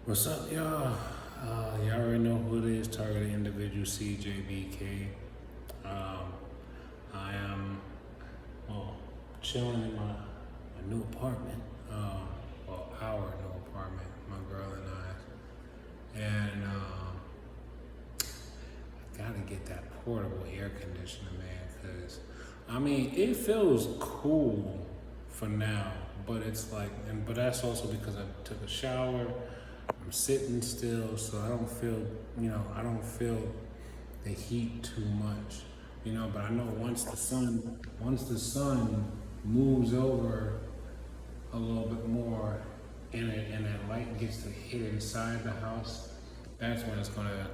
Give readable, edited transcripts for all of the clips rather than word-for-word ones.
What's up, y'all? Y'all already know who it is. Targeted individual CJBK. Um, I am chilling in my new apartment. Our new apartment, my girl and I. And I gotta get that portable air conditioner, man. Cause I mean, it feels cool for now, but it's like, but that's also because I took a shower. I'm sitting still, so I don't feel, I don't feel the heat too much, But I know once the sun moves over a little bit more, and that light gets to hit inside the house, that's when it's gonna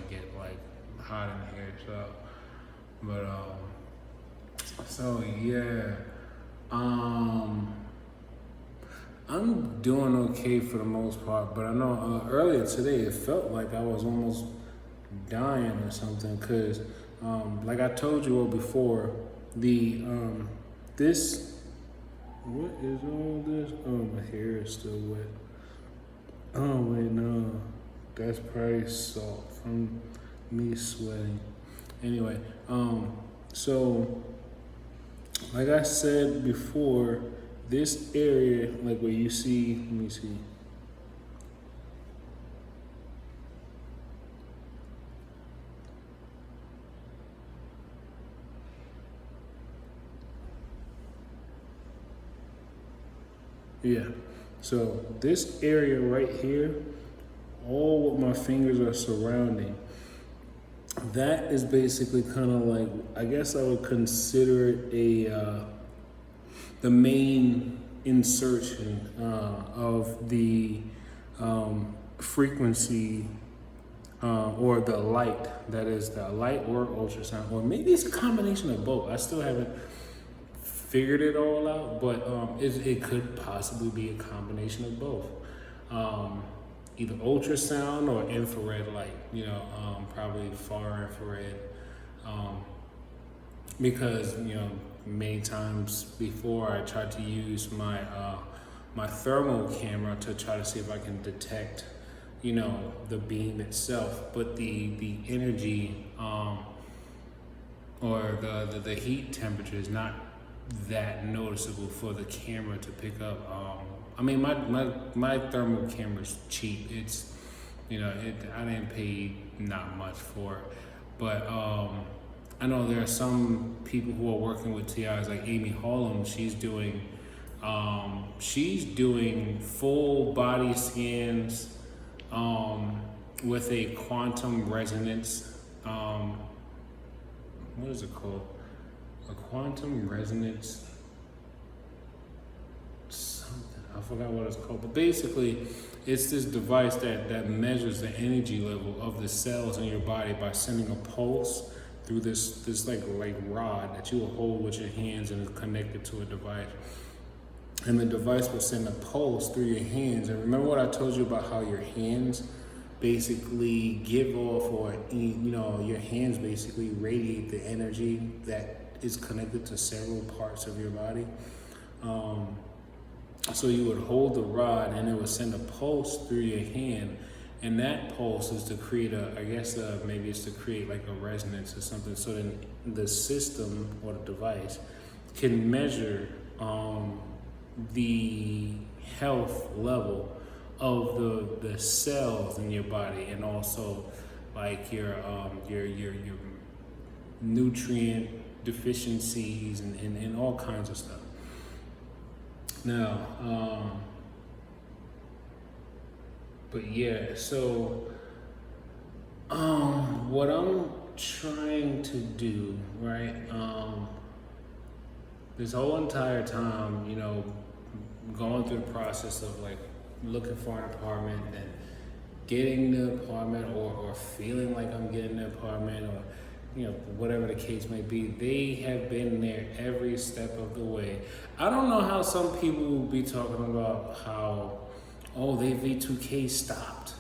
get like hot in here. But so yeah, um. I'm doing okay for the most part, but I know earlier today it felt like I was almost dying or something. Cause, like I told you all before, the this what is all this? Oh, my hair is still wet. Oh wait, no, that's probably salt from me sweating. Anyway, so like I said before, this area, like where you see, let me see. Yeah. So this area right here, all what my fingers are surrounding, that is basically kind of like, I guess I would consider it the main insertion of the frequency or the light, that is the light or ultrasound, or maybe it's a combination of both. I still haven't figured it all out, but it could possibly be a combination of both. Either ultrasound or infrared light, probably far infrared. Because, many times before I tried to use my thermal camera to try to see if I can detect, the beam itself, but the energy or the heat temperature is not that noticeable for the camera to pick up. I mean, my thermal camera's cheap. It's, I didn't pay not much for it, but I know there are some people who are working with TIs, like Amy Hollum. She's doing full body scans with a quantum resonance. What is it called? A quantum resonance something. I forgot what it's called. But basically, it's this device that measures the energy level of the cells in your body by sending a pulse through this like rod that you will hold with your hands and is connected to a device. And the device will send a pulse through your hands. And remember what I told you about how your hands basically give off, or your hands basically radiate the energy that is connected to several parts of your body. So you would hold the rod and it would send a pulse through your hand, and that pulse is to create maybe it's to create like a resonance or something, so then the system or the device can measure the health level of the cells in your body, and also like your nutrient deficiencies and all kinds of stuff. Now, but yeah, so what I'm trying to do, right? This whole entire time, going through the process of like looking for an apartment and getting the apartment, or feeling like I'm getting the apartment, or whatever the case may be, they have been there every step of the way. I don't know how some people will be talking about how, they V2K stopped,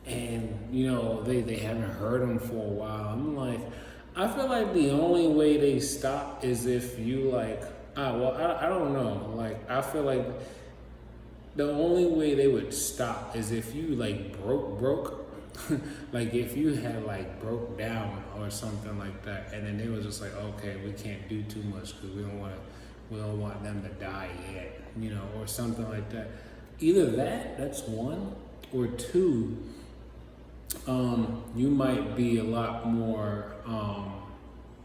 and they haven't heard them for a while. I'm like, I feel like the only way they stop is if you like, I don't know. Like, I feel like the only way they would stop is if you like broke like if you had like broke down or something like that, and then they was just like, okay, we can't do too much because we don't want them to die yet, you know, or something like that. Either that's one, or two, you might be a lot more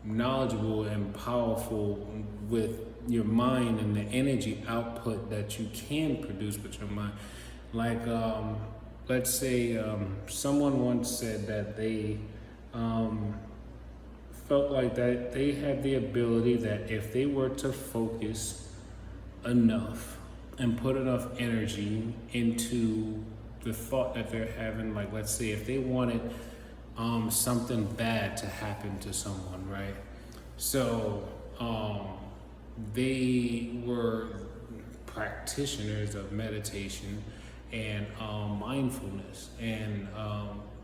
knowledgeable and powerful with your mind and the energy output that you can produce with your mind. Like, let's say someone once said that they felt like that they had the ability that if they were to focus enough and put enough energy into the thought that they're having, like let's say if they wanted something bad to happen to someone, right? So they were practitioners of meditation and mindfulness and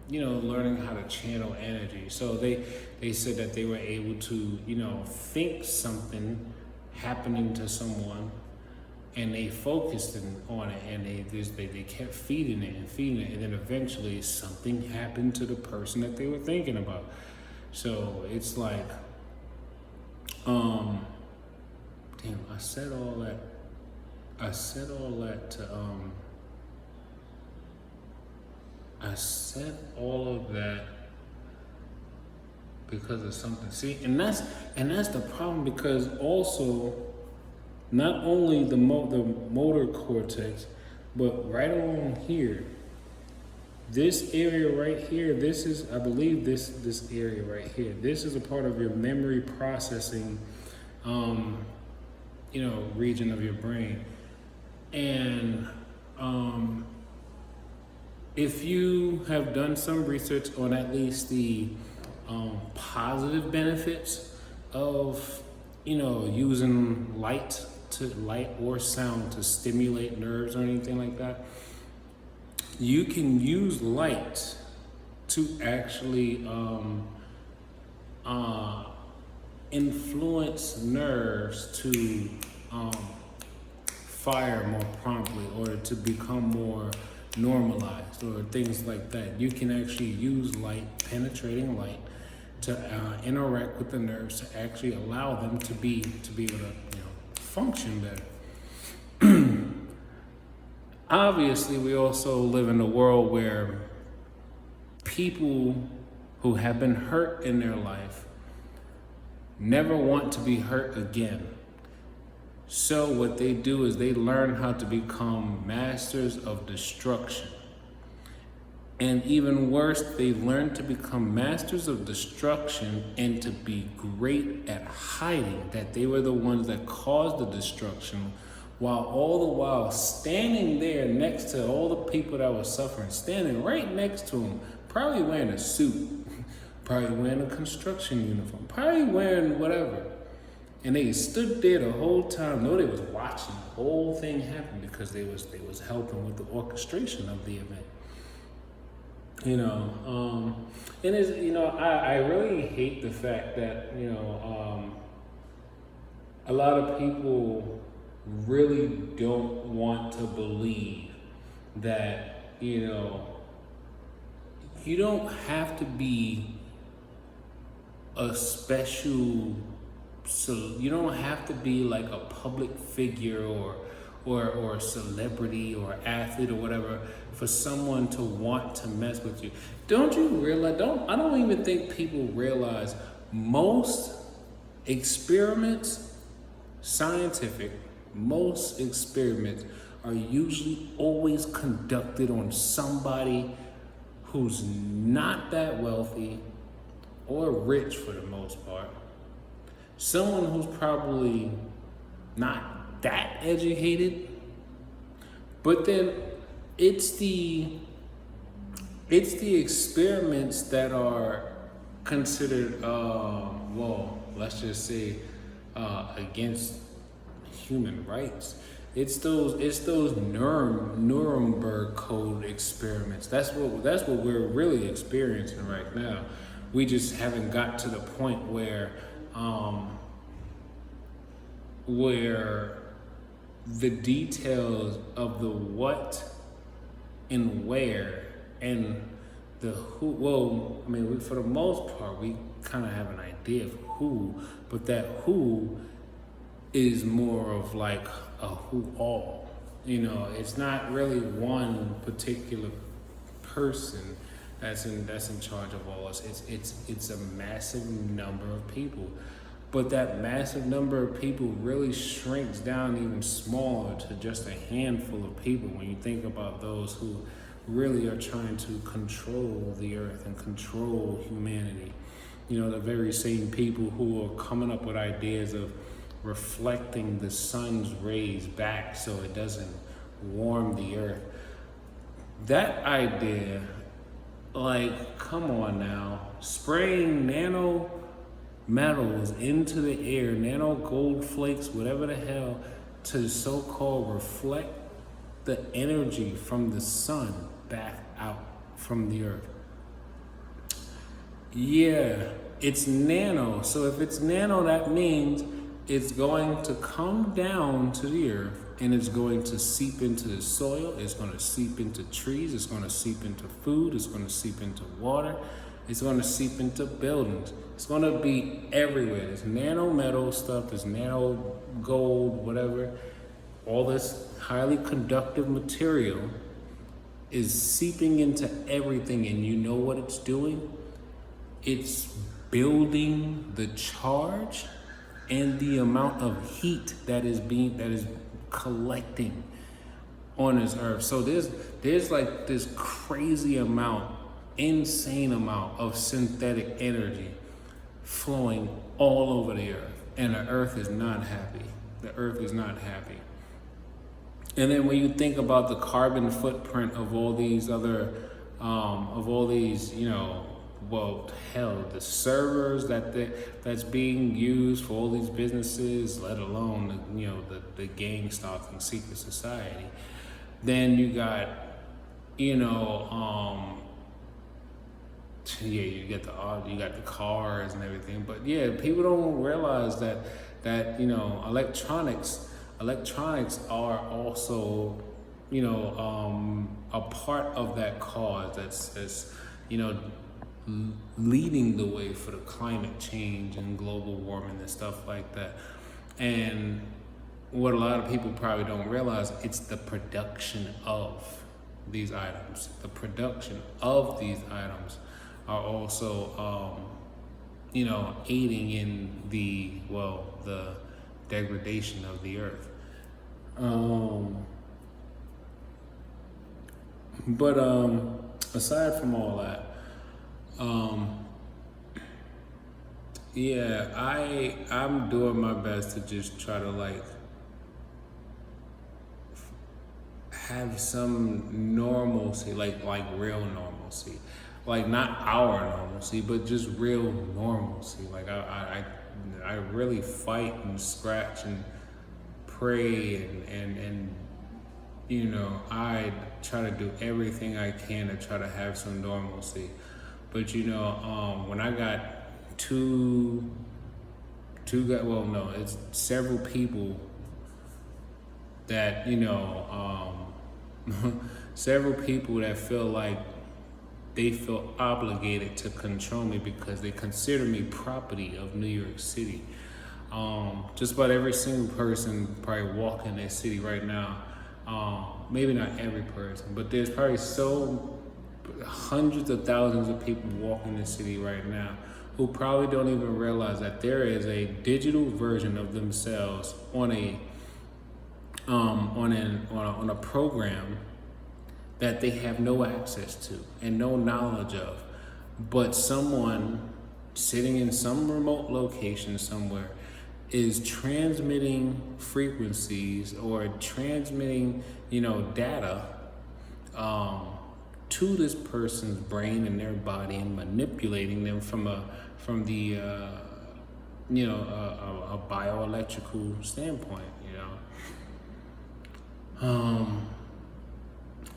you know, learning how to channel energy. So they said that they were able to, you know, think something happening to someone, and they focused on it, and they kept feeding it, and then eventually something happened to the person that they were thinking about. So it's like, damn, I said all that to I said all of that because of something. See, and that's the problem, because also not only the motor cortex, but right along here, this area right here, this is, I believe this area right here, this is a part of your memory processing, you know, region of your brain. And if you have done some research on at least the positive benefits of, you know, using light or sound to stimulate nerves or anything like that, you can use light to actually influence nerves to fire more promptly or to become more normalized or things like that. You can actually use light, penetrating light, to interact with the nerves to actually allow them to be able to, you know, function better. Obviously, we also live in a world where people who have been hurt in their life never want to be hurt again. So what they do is they learn how to become masters of destruction. And even worse, they learn to become masters of destruction and to be great at hiding that they were the ones that caused the destruction, while all the while standing there next to all the people that were suffering, standing right next to them, probably wearing a suit, probably wearing a construction uniform, probably wearing whatever. And they stood there the whole time, though they was watching the whole thing happen, because they was helping with the orchestration of the event. You know, and it's, you know, I really hate the fact that, you know, a lot of people really don't want to believe that, you know, you don't have to be a special, so you don't have to be like a public figure or a celebrity or athlete or whatever for someone to want to mess with you. Don't you realize, I don't even think people realize most experiments, most experiments are usually always conducted on somebody who's not that wealthy or rich for the most part. Someone who's probably not that educated, but then it's the experiments that are considered, well, let's just say, against human rights. It's those Nuremberg Code experiments. That's what we're really experiencing right now. We just haven't got to the point where the details of the what and where and the who. Well, I mean, for the most part, we kind of have an idea of who, but that who is more of like a who all. It's not really one particular person that's in charge of all us. It's a massive number of people. But that massive number of people really shrinks down even smaller to just a handful of people when you think about those who really are trying to control the earth and control humanity. The very same people who are coming up with ideas of reflecting the sun's rays back so it doesn't warm the earth. That idea, like, come on now, spraying nano metals into the air, nano gold flakes, whatever the hell, to so-called reflect the energy from the sun back out from the earth. Yeah, it's nano. So if it's nano, that means it's going to come down to the earth and it's going to seep into the soil. It's going to seep into trees. It's going to seep into food. It's going to seep into water. It's going to seep into buildings. It's going to be everywhere. There's nano metal stuff. There's nano gold, whatever. All this highly conductive material is seeping into everything. And you know what it's doing? It's building the charge and the amount of heat that is collecting on this earth. So there's like this crazy amount, insane amount of synthetic energy flowing all over the earth, and the earth is not happy. The earth is not happy. And then when you think about the carbon footprint of all these other, the servers that's being used for all these businesses, let alone the gang stalking secret society. Then you got, you get the cars and everything. But yeah, people don't realize that electronics are also a part of that cause that's leading the way for the climate change and global warming and stuff like that. And what a lot of people probably don't realize, it's the production of these items. The production of these items are also, aiding in the degradation of the earth. But aside from all that, I'm doing my best to just try to have some normalcy, like real normalcy, like not our normalcy, but just real normalcy. Like I really fight and scratch and pray and I try to do everything I can to try to have some normalcy. But when I got it's several people that several people that feel like they feel obligated to control me because they consider me property of New York City. Just about every single person probably walking that city right now. Maybe not every person, but there's probably hundreds of thousands of people walking the city right now who probably don't even realize that there is a digital version of themselves on a program that they have no access to and no knowledge of, but someone sitting in some remote location somewhere is transmitting frequencies or transmitting data to this person's brain and their body and manipulating them from a bioelectrical standpoint,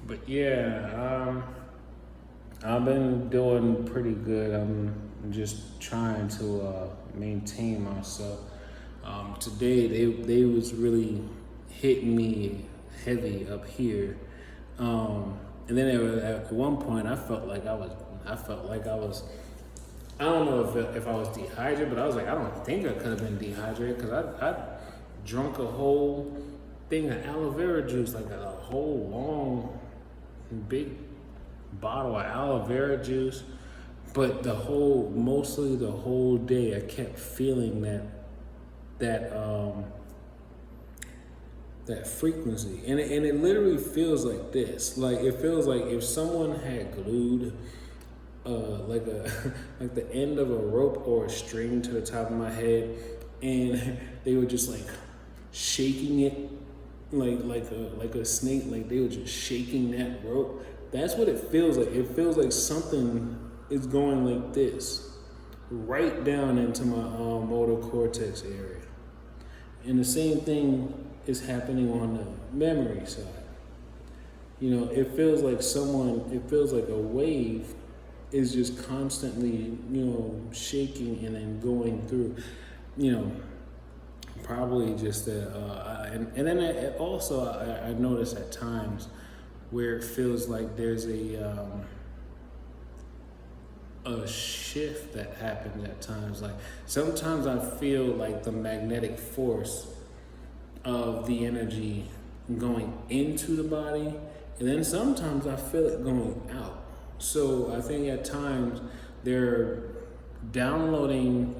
But I've been doing pretty good. I'm just trying to maintain myself. Today they was really hitting me heavy up here. And then at one point, I felt like I was. I don't know if I was dehydrated, but I was like, I don't think I could have been dehydrated because I drunk a whole thing of aloe vera juice, like a whole long, big bottle of aloe vera juice. But mostly the whole day, I kept feeling that frequency, and it literally feels like this. Like it feels like if someone had glued like like the end of a rope or a string to the top of my head, and they were just like shaking it like a snake, like they were just shaking that rope. That's what it feels like. It feels like something is going like this, right down into my motor cortex area. And the same thing is happening on the memory side. You know, it feels like a wave is just constantly, shaking and then going through, probably just and then I notice at times where it feels like there's a shift that happens at times. Like sometimes I feel like the magnetic force of the energy going into the body, and then sometimes I feel it going out. So I think at times they're downloading,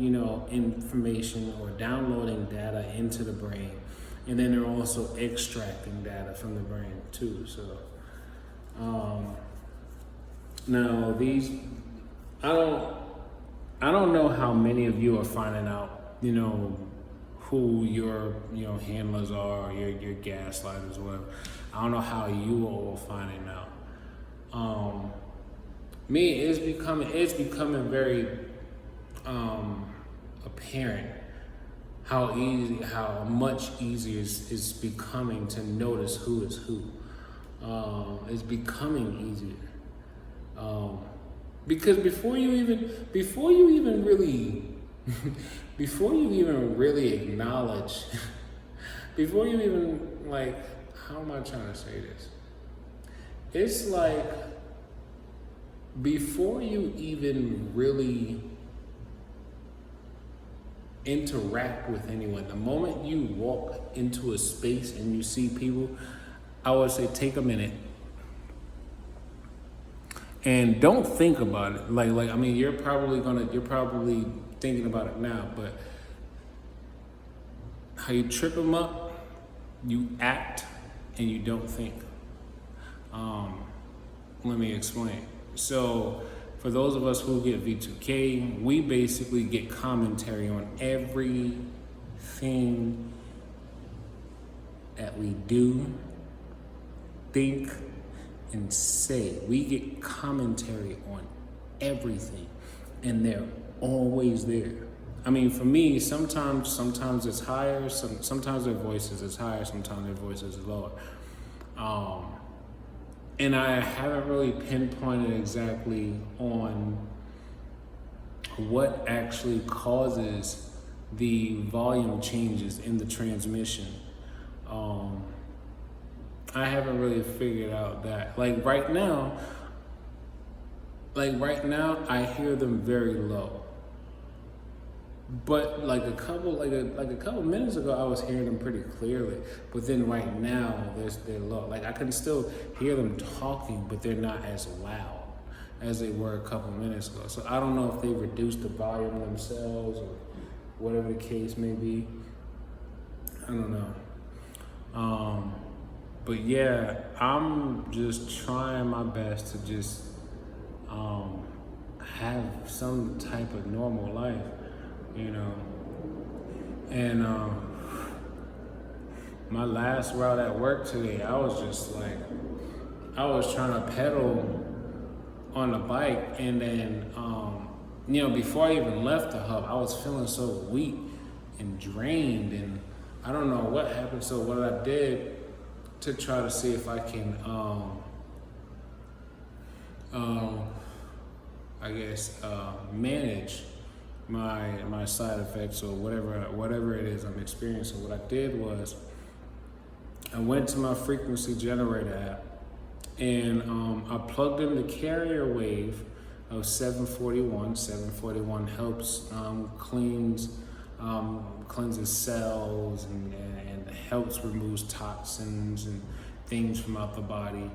information or downloading data into the brain, and then they're also extracting data from the brain too. So now these, I don't know how many of you are finding out, who your handlers are, or your gaslighters, or whatever. I don't know how you all are finding out. Me, it's becoming very apparent how much easier it's becoming to notice who is who. It's becoming easier. Because before you even really acknowledge, before you even, like, how am I trying to say this? It's like, before you even really interact with anyone, the moment you walk into a space and you see people, I would say take a minute and don't think about it. Like I mean, you're probably thinking about it now, but how you trip them up, you act and you don't think. Let me explain. So for those of us who get V2K, we basically get commentary on everything that we do, think, and say. We get commentary on everything, and they're always there. I mean, for me, sometimes it's higher, sometimes their voices is higher, sometimes their voices is lower. And I haven't really pinpointed exactly on what actually causes the volume changes in the transmission. I haven't really figured out that. Like right now, I hear them very low. But like a couple minutes ago, I was hearing them pretty clearly. But then right now, they're low. Like I can still hear them talking, but they're not as loud as they were a couple minutes ago. So I don't know if they reduced the volume themselves or whatever the case may be. I don't know. But yeah, I'm just trying my best to just have some type of normal life. And my last route at work today, I was trying to pedal on the bike, and then before I even left the hub, I was feeling so weak and drained, and I don't know what happened. So what I did to try to see if I can manage my side effects or whatever it is I'm experiencing. What I did was I went to my frequency generator app, and I plugged in the carrier wave of 741. 741 helps cleanses cells and helps remove toxins and things from out the body.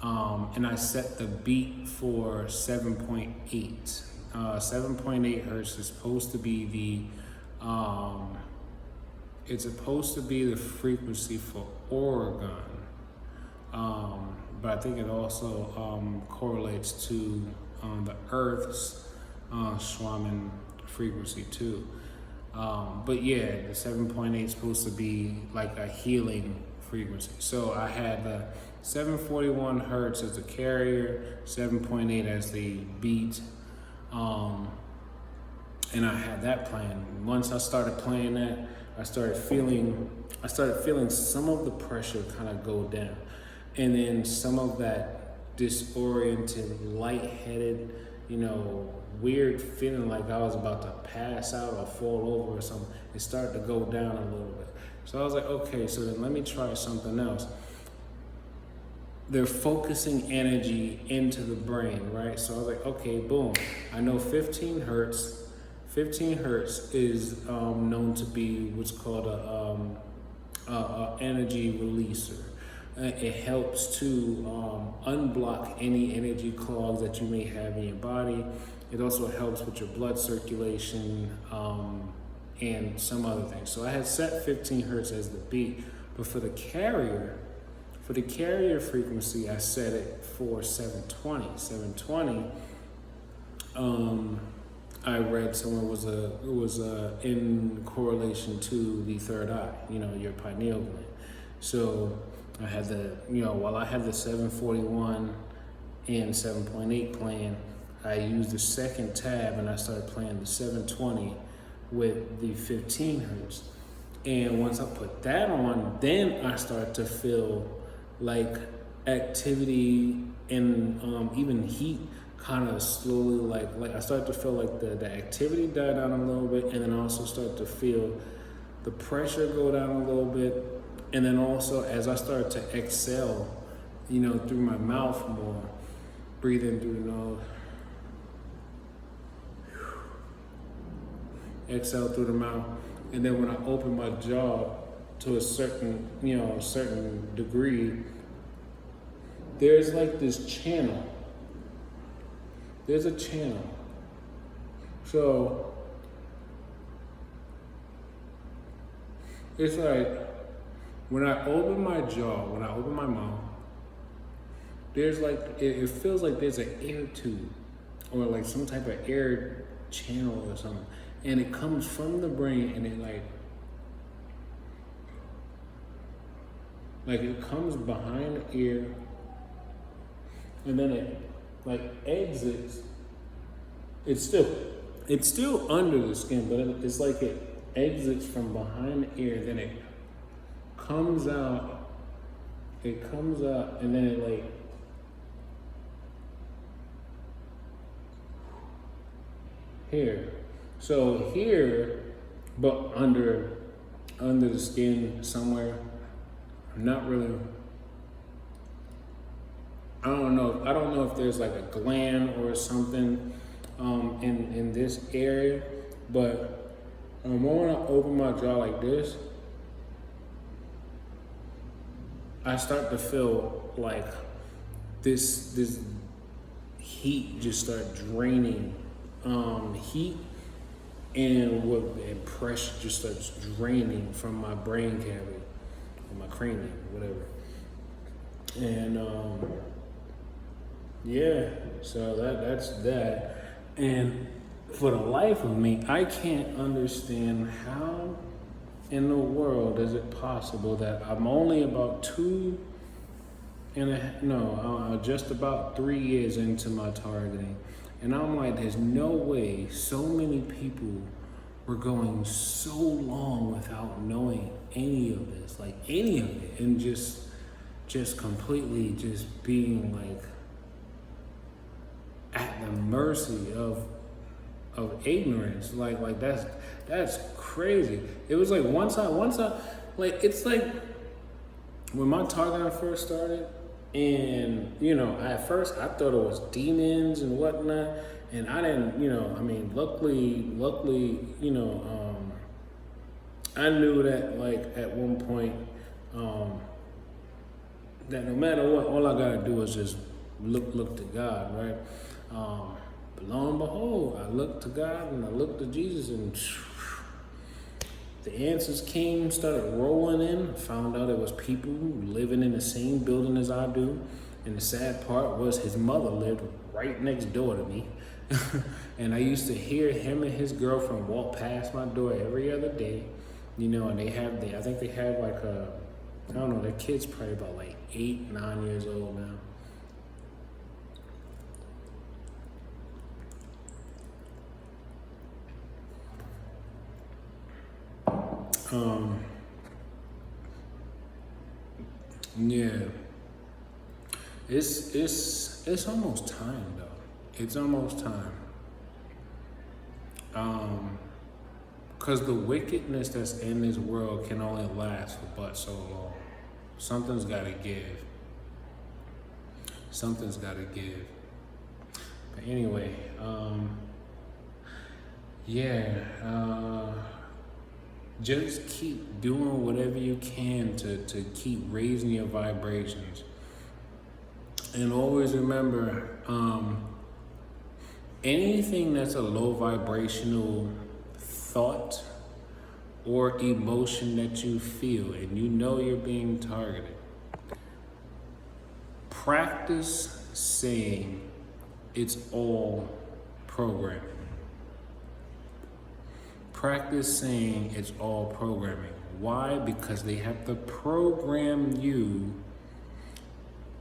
And I set the beat for 7.8. 7.8 hertz is supposed to be it's supposed to be the frequency for Oregon. But I think it also correlates to the Earth's Schwamin frequency too. But yeah, the 7.8 is supposed to be like a healing frequency. So I had the 741 hertz as the carrier, 7.8 as the beat, and I had that playing. Once I started playing that, I started feeling some of the pressure kind of go down, and then some of that disoriented, lightheaded, weird feeling like I was about to pass out or fall over or something. It started to go down a little bit. So I was like, okay, so then let me try something else. They're focusing energy into the brain, right? So I was like, okay, boom. I know 15 hertz. 15 hertz is known to be what's called a energy releaser. It helps to unblock any energy clogs that you may have in your body. It also helps with your blood circulation and some other things. So I had set 15 hertz as the beat, but for the carrier frequency, I set it for 720. 720. I read somewhere it was in correlation to the third eye, your pineal gland. So I had while I had the 741 and 7.8 playing, I used the second tab and I started playing the 720 with the 15 hertz. And once I put that on, then I started to feel like activity and even heat kind of slowly, like I started to feel like the activity died down a little bit, and then I also started to feel the pressure go down a little bit. And then also as I started to exhale, through my mouth more, breathe in through the nose, exhale through the mouth. And then when I open my jaw to a certain degree, there's like this channel. There's a channel. So it's like when I open my jaw, when I open my mouth, there's like, it feels like there's an air tube or like some type of air channel or something. And it comes from the brain and it like it comes behind the ear and then it like exits. It's still under the skin, but it's like it exits from behind the ear, then it comes out, and then it like here. So here, but under the skin somewhere, not really. I don't know if there's like a gland or something in this area, but when I open my jaw like this, I start to feel like this heat just start draining, heat and pressure just starts draining from my brain cavity, or my cranium, whatever. And yeah, so that's that. And for the life of me, I can't understand how in the world is it possible that I'm only about just about 3 years into my targeting. And I'm like, there's no way so many people were going so long without knowing any of this, like any of it, and just completely just being like at the mercy of ignorance. Like that's crazy. It was like once I like, it's like when my targeting first started, and at first I thought it was demons and whatnot, and I didn't, I mean, luckily, I knew that like at one point, that no matter what, all I gotta do is just look to God, right? But lo and behold, I looked to God and I looked to Jesus, and the answers came, started rolling in. Found out it was people living in the same building as I do. And the sad part was his mother lived right next door to me. And I used to hear him and his girlfriend walk past my door every other day. And I think they have like I don't know, their kid's probably about like 8, 9 years old now. Yeah, it's almost time though. It's almost time. Cause the wickedness that's in this world can only last for but so long. Something's gotta give. Something's gotta give. But anyway, just keep doing whatever you can to keep raising your vibrations. And always remember, anything that's a low vibrational thought or emotion that you feel and you're being targeted, practice saying it's all programming. Practice saying it's all programming. Why? Because they have to program you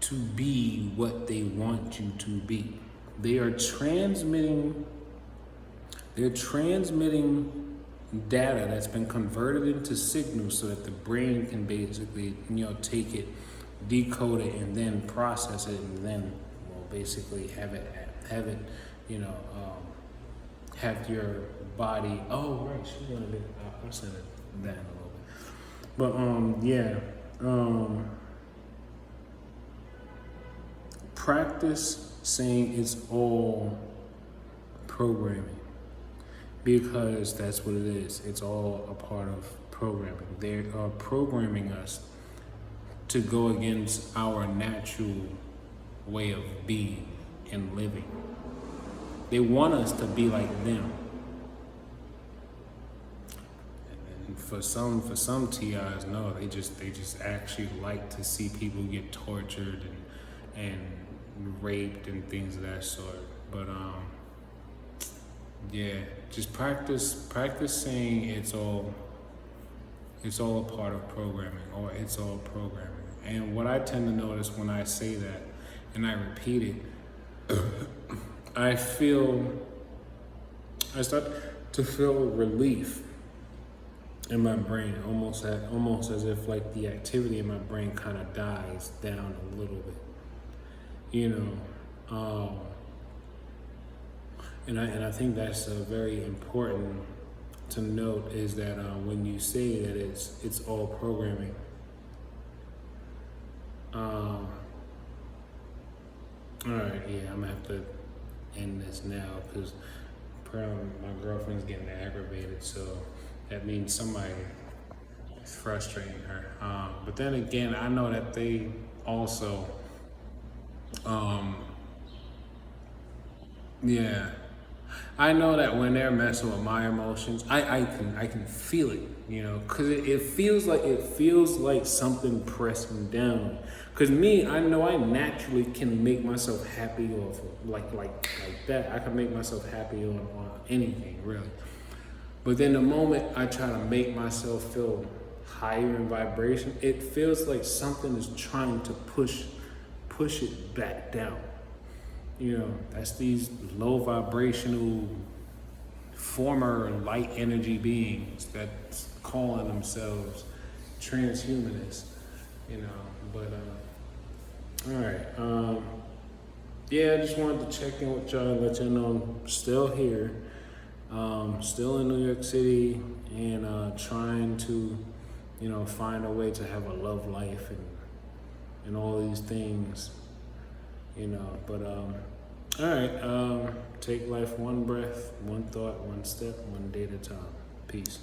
to be what they want you to be. They are transmitting data that's been converted into signals so that the brain can basically, take it, decode it, and then process it, and then, basically have it, have your body. Oh, right, she's gonna be. I'll send it that in a little bit. But practice saying it's all programming, because that's what it is. It's all a part of programming. They are programming us to go against our natural way of being and living. They want us to be like them. And for some TIs, no, they just actually like to see people get tortured and raped and things of that sort. But just practice saying it's all a part of programming, or it's all programming. And what I tend to notice when I say that and I repeat it, I start to feel relief in my brain, almost as if like the activity in my brain kind of dies down a little bit, and I think that's very important to note, is that when you say that it's all programming, all right, yeah, I'm gonna have to end this now because apparently my girlfriend's getting aggravated, so that means somebody is frustrating her. But then again, I know that they also, I know that when they're messing with my emotions, I can feel it, because it feels like something pressing down. Because me, I know I naturally can make myself happy off of like that. I can make myself happy on anything, really. But then the moment I try to make myself feel higher in vibration, it feels like something is trying to push it back down. That's these low vibrational former light energy beings that's calling themselves transhumanists, but all right. I just wanted to check in with y'all and let y'all know I'm still here, still in New York City, and trying to, find a way to have a love life and and all these things, you know. But all right, take life one breath, one thought, one step, one day at a time. Peace.